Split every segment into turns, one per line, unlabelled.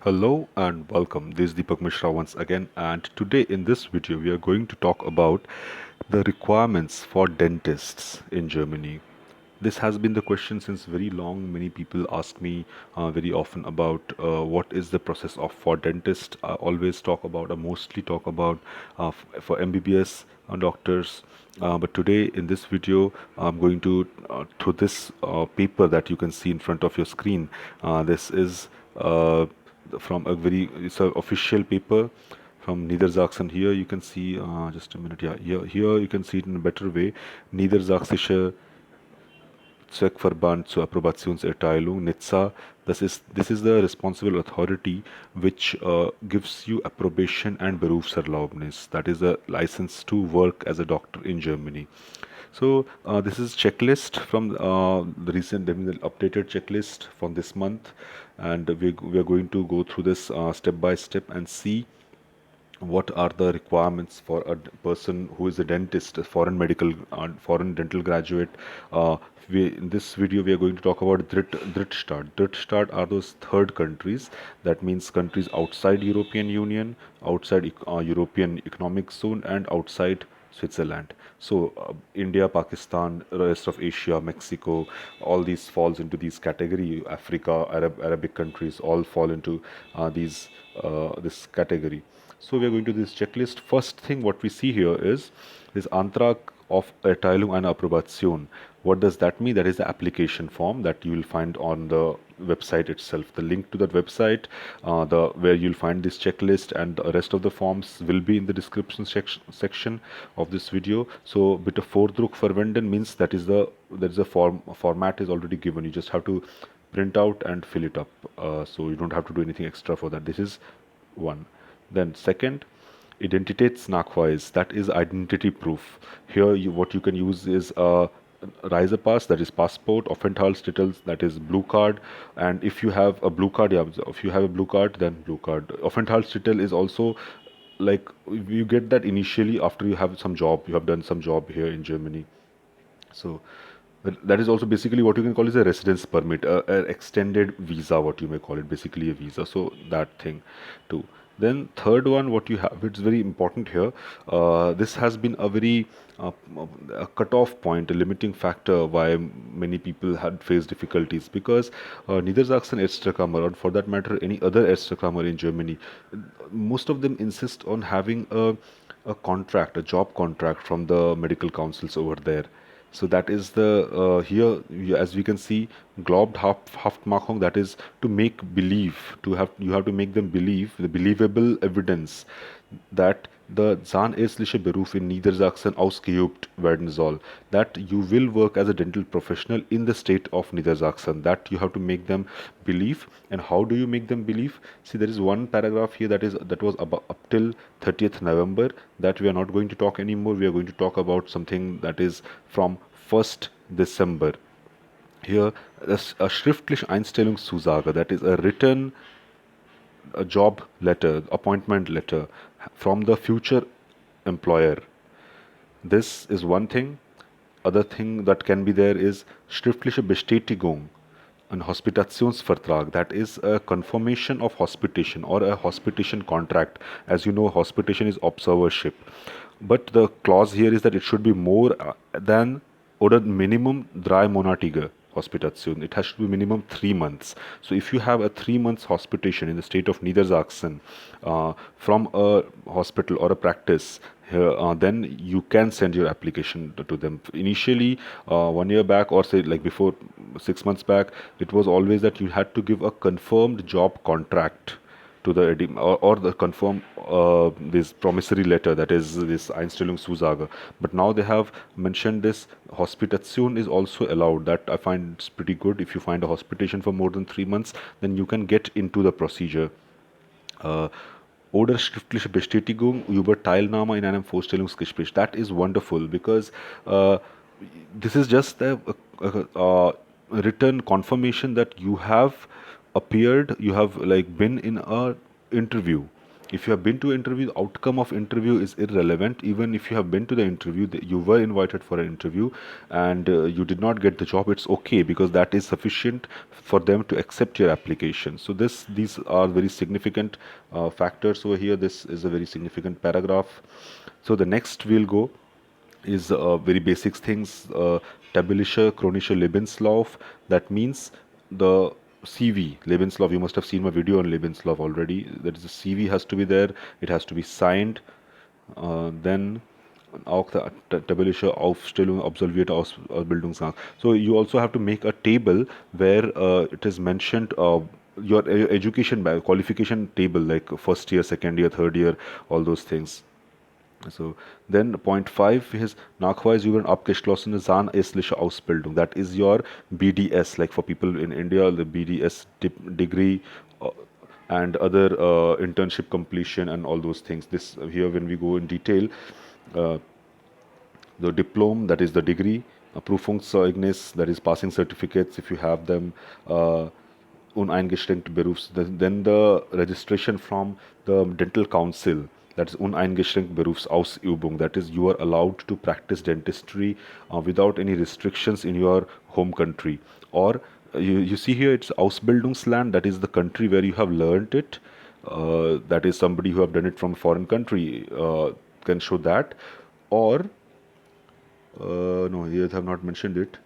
Hello and welcome. This is Deepak Mishra once again, and today in this video we are going to talk about the requirements for dentists in Germany. This has been the question since very long. Many people ask me very often about what is the process of for dentist. I always talk about, or mostly talk about for MBBS doctors. But today in this video, I'm going to through this paper that you can see in front of your screen. This is from a very it's a official paper from Niedersachsen. Here you can see just a minute. Yeah, here you can see it in a better way. Niedersächsische Zweckverband zur Approbationserteilung, NITSA. This is the responsible authority which gives you approbation and Berufserlaubnis. That is a license to work as a doctor in Germany. So this is checklist from the recent, the updated checklist from this month, and we are going to go through this step by step and see what are the requirements for a person who is a dentist, a foreign dental graduate. In this video, we are going to talk about Drittstaat. Drittstaat are those third countries. That means countries outside European Union, outside European Economic Zone, and outside Switzerland. So India, Pakistan, rest of Asia, Mexico, all these falls into these category. Africa, Arabic countries all fall into these this category. So we are going to this checklist. First thing what we see here is this Antrag of Erteilung einer Approbation. What does that mean? That is the application form that you will find on the website itself. The link to that website, the where you'll find this checklist and the rest of the forms will be in the description section of this video. So bitte Vordruck verwenden means that is a format is already given. You just have to print out and fill it up. So you don't have to do anything extra for that. This is one. Then second, Identitätsnachweis, that is identity proof. Here what you can use is a Reisepass, that is passport, Aufenthaltstitel, that is blue card, and if you have a blue card, yeah, if you have a blue card, then blue card. Aufenthaltstitel is also like you get that initially after you have some job, you have done some job here in Germany. So that is also basically what you can call is a residence permit, a extended visa, what you may call it, basically a visa. So that thing too. Then third one, what you have, it's very important here. This has been a very a cutoff point, a limiting factor why many people had faced difficulties because Niedersachsen Ärztekammer, or for that matter any other Ärztekammer in Germany, most of them insist on having a contract, a job contract from the medical councils over there. So that is the here as we can see Haftmachung, that is to make believe, you have to make them believe the believable evidence that the zahnärztliche Beruf in Niedersachsen ausgeübt werden soll, that you will work as a dental professional in the state of Niedersachsen, that you have to make them believe. And how do you make them believe? See, there is one paragraph here that was up till 30th November that we are not going to talk anymore. We are going to talk about something that is from 1st December. Here, a schriftliche Einstellungszusage, that is a written a job letter, appointment letter from the future employer. This is one thing. Other thing that can be there is schriftliche Bestätigung, an Hospitationsvertrag, that is a confirmation of hospitation or a hospitation contract. As you know, hospitation is observership. But the clause here is that it should be more than oder minimum 3-monatige Hospitation. It has to be minimum 3 months. So if you have a 3 months hospitation in the state of Niedersachsen from a hospital or a practice, then you can send your application to them. Initially, 1 year back, or say like before 6 months back, it was always that you had to give a confirmed job contract to the or the confirm this promissory letter, that is this Einstellungszusage. But now they have mentioned this Hospitation is also allowed. That I find it's pretty good. If you find a hospitation for more than 3 months, then you can get into the procedure. Uh, Oder schriftliche Bestätigung über Teilnahme in einem Vorstellungsgespräch. That is wonderful because this is just a written confirmation that you have appeared, you have like been in a interview If you have been to interview, the outcome of interview is irrelevant. Even if you have been to the interview, you were invited for an interview, and you did not get the job, it's okay, because that is sufficient for them to accept your application. So these are very significant factors over here. This is a very significant paragraph. So the next we'll go is very basic things. Tabellischer chronischer Lebenslauf. That means the CV, Lebenslauf. You must have seen my video on Lebenslauf already. That is, the CV has to be there. It has to be signed. Then auch the Tabellische Aufstellung absolvierte Ausbildungsgang. So you also have to make a table where it is mentioned your education qualification table, like first year, second year, third year, all those things. So then point 5 is Nachweis über abgeschlossene zahnärztliche Ausbildung. That is your BDS, like for people in India, the BDS degree and other internship completion and all those things. This here, when we go in detail, uh, the diploma, that is the degree, Prüfungszeugnis, that is passing certificates if you have them, uneingeschränkte Berufs, then the registration from the dental council, that is uneingeschränkt Berufsausübung, that is you are allowed to practice dentistry without any restrictions in your home country. Or you see here it's Ausbildungsland, that is the country where you have learned it, that is somebody who have done it from a foreign country can show that. Or no, here I have not mentioned it.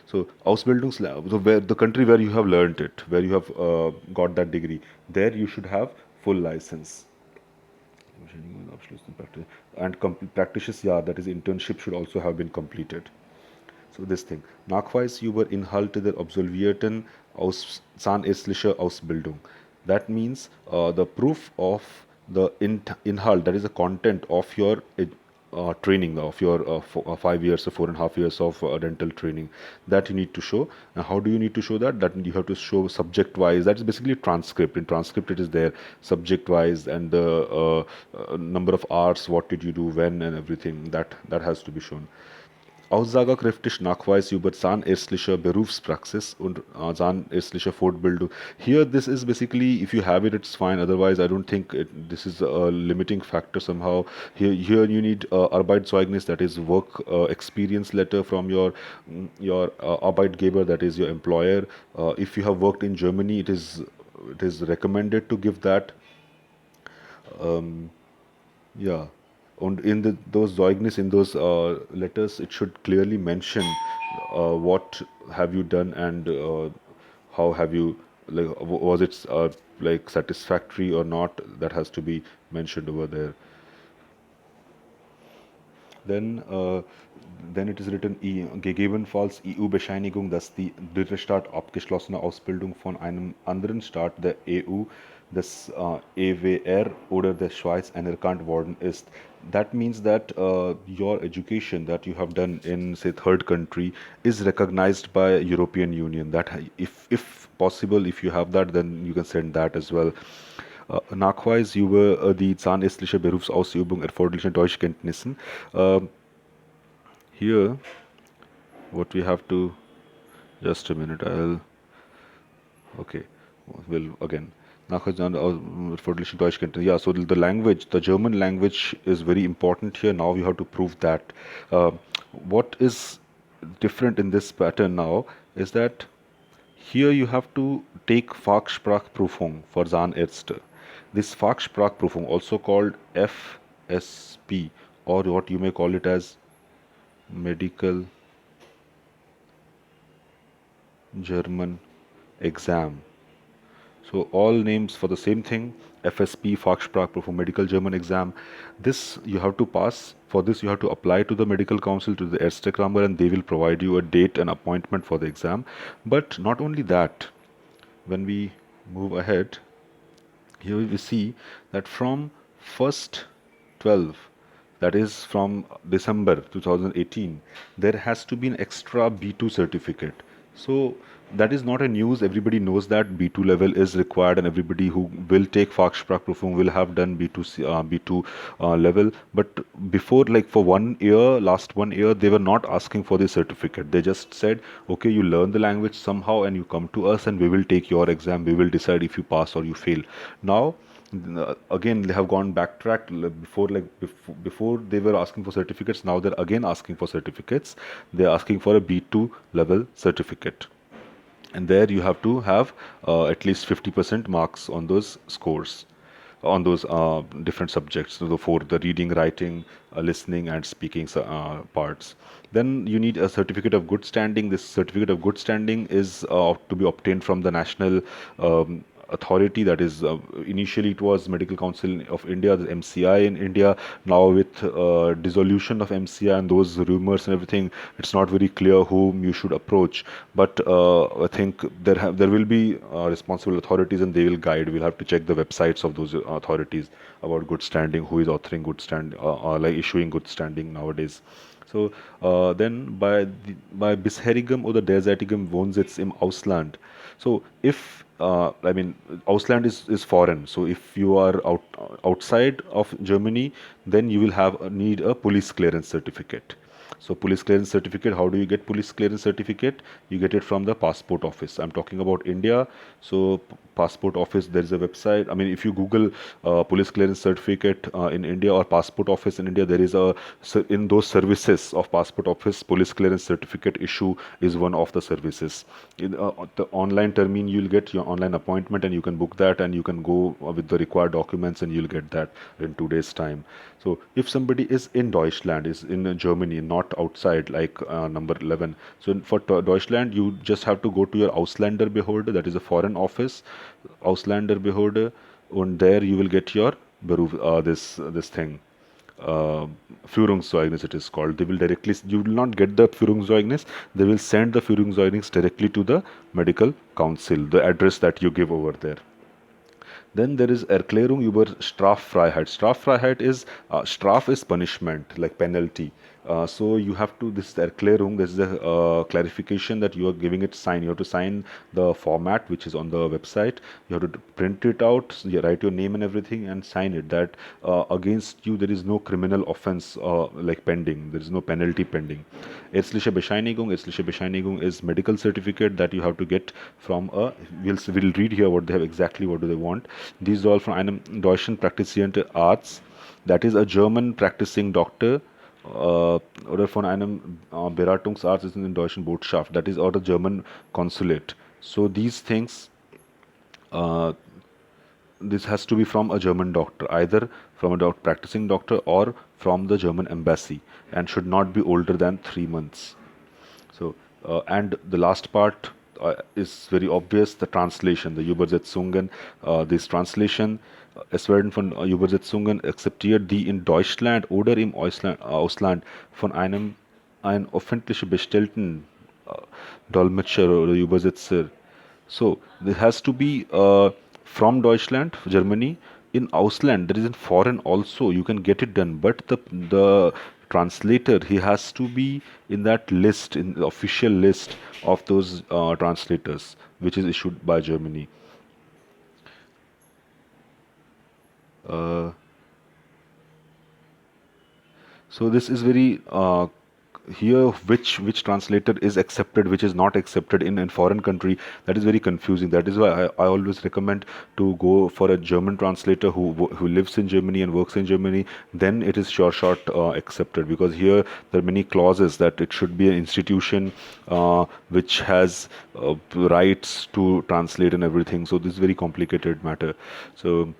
So Ausbildungsland, so where the country where you have learned it, where you have got that degree, there you should have full license. And practices, yeah, that is internship should also have been completed. So this thing. Nachweis über Inhalte der absolvierten zahnärztliche Ausbildung. That means the proof of the inhalt, that is the content of your training, of your 5 years or 4.5 years of dental training, that you need to show. And how do you need to show that? That you have to show subject wise. That is basically transcript. In transcript it is there subject wise, and the number of hours, what did you do, when, and everything, that has to be shown. Aussagekräftig Nachweis über zahnärztliche Berufspraxis und zahnärztliche Fortbildung. Here, this is basically, if you have it, it's fine. Otherwise, I don't think this is a limiting factor somehow. Here you need Arbeitszeugnis, that is work experience letter from your Arbeitgeber, that is your employer. If you have worked in Germany, it is recommended to give that. Yeah, and in those Zeugnis, in those letters, it should clearly mention what have you done, and how have you, like, was it like satisfactory or not? That has to be mentioned over there. Then, then it is written, gegebenenfalls EU-Bescheinigung, dass die dritte Staat abgeschlossene Ausbildung von einem anderen Staat der EU, des EWR oder der Schweiz anerkannt worden ist. That means that your education that you have done in, say, third country is recognized by European Union. That if possible, if you have that, then you can send that as well. Nachweis über die zahnärztliche Berufsausübung erforderlichen Deutschkenntnissen. Here, what we have to, just a minute, okay, well, again. Erforderliche Deutschkenntnisse. Yeah, so the language, the German language is very important here. Now you have to prove that. What is different in this pattern now is that here you have to take Fachsprachprüfung for Zahnärzte. This Fachsprachprüfung, also called FSP, or what you may call it as Medical German Exam. So all names for the same thing, FSP, Fachsprachprüfung, Medical German Exam. This you have to pass. For this you have to apply to the Medical Council, to the Ärztekammer, and they will provide you a date and appointment for the exam. But not only that, when we move ahead, here we see that from 1st 12, that is from December 2018, there has to be an extra B2 certificate. So that is not a news. Everybody knows that B2 level is required, and everybody who will take Fachsprachprüfung will have done B2 level. But before, like for 1 year, last 1 year, they were not asking for the certificate. They just said, okay, you learn the language somehow and you come to us and we will take your exam. We will decide if you pass or you fail. Now, Again, they have gone backtracked. Before they were asking for certificates, now they're again asking for certificates. They're asking for a B2 level certificate, and there you have to have at least 50% marks on those scores, on those different subjects, so for the reading, writing, listening, and speaking parts. Then you need a certificate of good standing. This certificate of good standing is to be obtained from the national authority, that is, initially it was Medical Council of India, the MCI in India. Now with dissolution of MCI and those rumors and everything, it's not very clear whom you should approach. But I think there will be responsible authorities, and they will guide. We'll have to check the websites of those authorities about good standing, who is authoring good standing, like issuing good standing nowadays. So then by Bisherigum oder derzeitigem Wohnsitz im Ausland. So if I mean, Ausland is foreign. So if you are outside of Germany, then you will need a police clearance certificate. So police clearance certificate, how do you get police clearance certificate? You get it from the passport office. I'm talking about India. So passport office, there is a website. I mean, if you Google police clearance certificate in India or passport office in India, there is in those services of passport office, police clearance certificate issue is one of the services. In the online termine, you'll get your online appointment, and you can book that, and you can go with the required documents, and you'll get that in 2 days time. So if somebody is in Deutschland, is in Germany, not outside, like number 11. So for Deutschland, you just have to go to your Ausländerbehörde, that is a foreign office, Ausländerbehörde, and there you will get your this thing. Führungszeugnis it is called. They will directly, you will not get the Führungszeugnis, they will send the Führungszeugnis directly to the medical council, the address that you give over there. Then there is Erklärung über Straffreiheit. Straffreiheit is, Straf is punishment, like penalty. So you have to, this is Erklärung, this is a clarification that you are giving it sign. You have to sign the format which is on the website. You have to print it out, so you write your name and everything, and sign it that against you there is no criminal offense like pending. There is no penalty pending. Ärztliche Bescheinigung. Ärztliche Bescheinigung is medical certificate that you have to get from a, we'll read here what they have exactly, what do they want. These are all from einem deutschen praktizierenden Arzt, that is a German practicing doctor, oder von einem Beratungsarzt ist in der deutschen Botschaft, that is, or the German consulate. So these things, this has to be from a German doctor, either from a practicing doctor or from the German embassy, and should not be older than 3 months. So, and the last part is very obvious, the translation, the Übersetzungen. This translation, es werden von Übersetzungen akzeptiert, die in Deutschland oder im Ausland von ein öffentlich bestellten Dolmetscher oder Übersetzer. So, this has to be from Deutschland, Germany. In Ausland, there is in foreign also, you can get it done, but the translator, he has to be in that list, in the official list of those translators, which is issued by Germany. So this is very here, which translator is accepted, which is not accepted in foreign country, that is very confusing. That is why I always recommend to go for a German translator who lives in Germany and works in Germany. Then it is sure shot accepted, because here there are many clauses that it should be an institution which has rights to translate and everything. So this is very complicated matter. So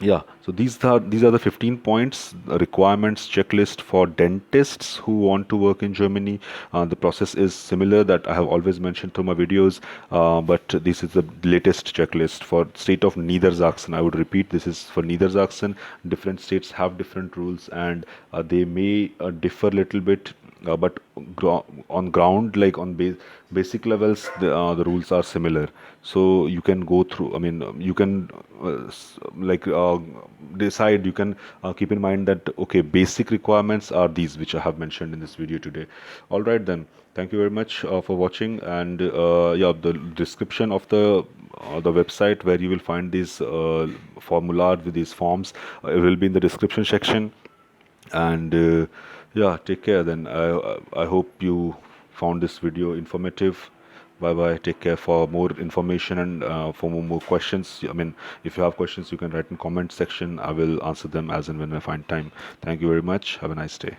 yeah, so these are the 15 points, requirements checklist for dentists who want to work in Germany. The process is similar that I have always mentioned through my videos, but this is the latest checklist for state of Niedersachsen. I would repeat, this is for Niedersachsen. Different states have different rules, and they may differ a little bit. But on ground, like on basic levels, the rules are similar. So you can go through. I mean, you can decide. You can keep in mind that okay, basic requirements are these which I have mentioned in this video today. All right then. Thank you very much for watching, and yeah, the description of the website where you will find these formular with these forms will be in the description section. And yeah, take care then. I hope you found this video informative, Bye bye. Take care. For more information and for more questions, I mean, if you have questions, you can write in comment section. I will answer them as and when I find time. Thank you very much. Have a nice day.